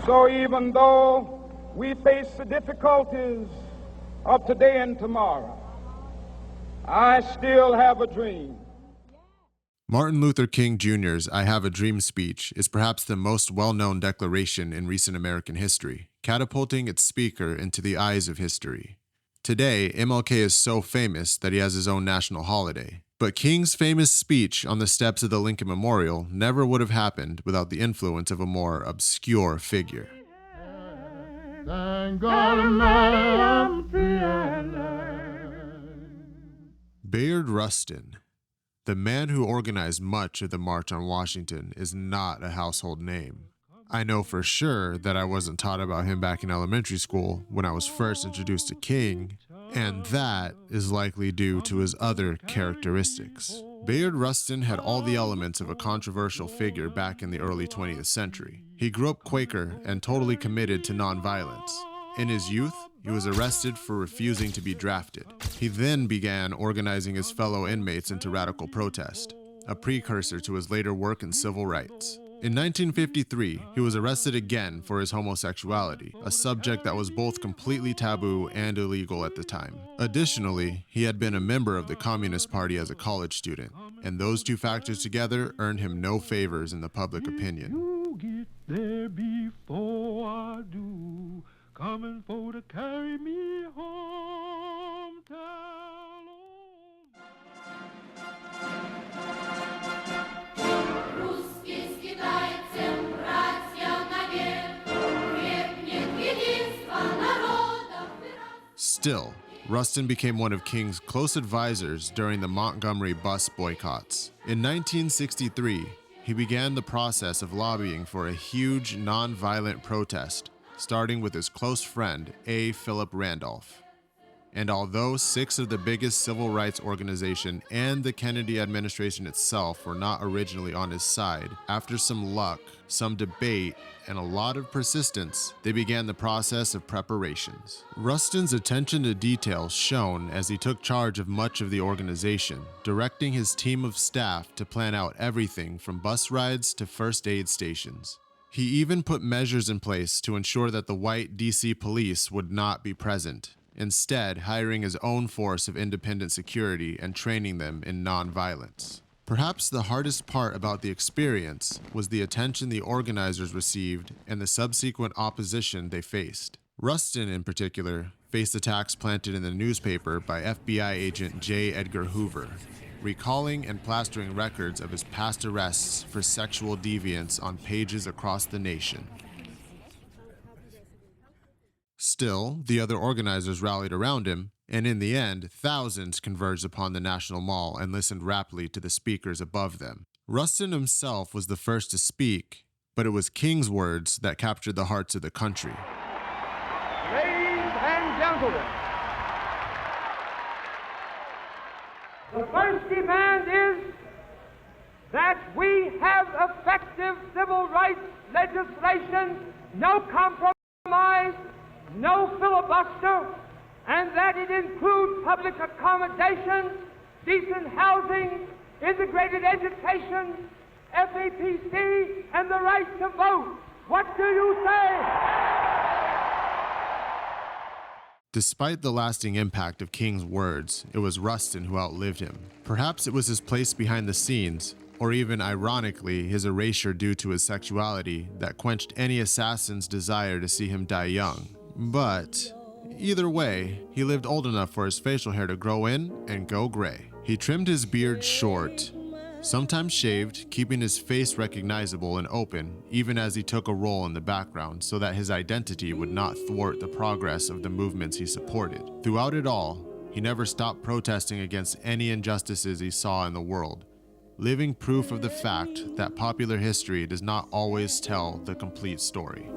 So even though we face the difficulties of today and tomorrow, I still have a dream. Martin Luther King Jr.'s I Have a Dream speech is perhaps the most well-known declaration in recent American history, catapulting its speaker into the eyes of history. Today, MLK is so famous that he has his own national holiday. But King's famous speech on the steps of the Lincoln Memorial never would have happened without the influence of a more obscure figure. Thank God I'm free at last. Bayard Rustin, the man who organized much of the March on Washington, is not a household name. I know for sure that I wasn't taught about him back in elementary school when I was first introduced to King, and that is likely due to his other characteristics. Bayard Rustin had all the elements of a controversial figure back in the early 20th century. He grew up Quaker and totally committed to nonviolence. In his youth, he was arrested for refusing to be drafted. He then began organizing his fellow inmates into radical protest, a precursor to his later work in civil rights. In 1953, he was arrested again for his homosexuality, a subject that was both completely taboo and illegal at the time. Additionally, he had been a member of the Communist Party as a college student, and those two factors together earned him no favors in the public opinion. You get there before I do, coming for to carry me home. Still, Rustin became one of King's close advisors during the Montgomery bus boycotts. In 1963, he began the process of lobbying for a huge nonviolent protest, starting with his close friend, A. Philip Randolph. And although 6 of the biggest civil rights organization and the Kennedy administration itself were not originally on his side, after some luck, some debate, and a lot of persistence, they began the process of preparations. Rustin's attention to detail shone as he took charge of much of the organization, directing his team of staff to plan out everything from bus rides to first aid stations. He even put measures in place to ensure that the white DC police would not be present, instead hiring his own force of independent security and training them in nonviolence. Perhaps the hardest part about the experience was the attention the organizers received and the subsequent opposition they faced. Rustin, in particular, faced attacks planted in the newspaper by FBI agent J. Edgar Hoover, recalling and plastering records of his past arrests for sexual deviance on pages across the nation. Still, the other organizers rallied around him, and in the end, thousands converged upon the National Mall and listened raptly to the speakers above them. Rustin himself was the first to speak, but it was King's words that captured the hearts of the country. Ladies and gentlemen, the first demand is that we have effective civil rights legislation, no compromise, no filibuster, and that it includes public accommodation, decent housing, integrated education, FAPC, and the right to vote. What do you say? Despite the lasting impact of King's words, it was Rustin who outlived him. Perhaps it was his place behind the scenes, or even ironically, his erasure due to his sexuality, that quenched any assassin's desire to see him die young. But either way, he lived old enough for his facial hair to grow in and go gray. He trimmed his beard short, sometimes shaved, keeping his face recognizable and open, even as he took a role in the background so that his identity would not thwart the progress of the movements he supported. Throughout it all, he never stopped protesting against any injustices he saw in the world, living proof of the fact that popular history does not always tell the complete story.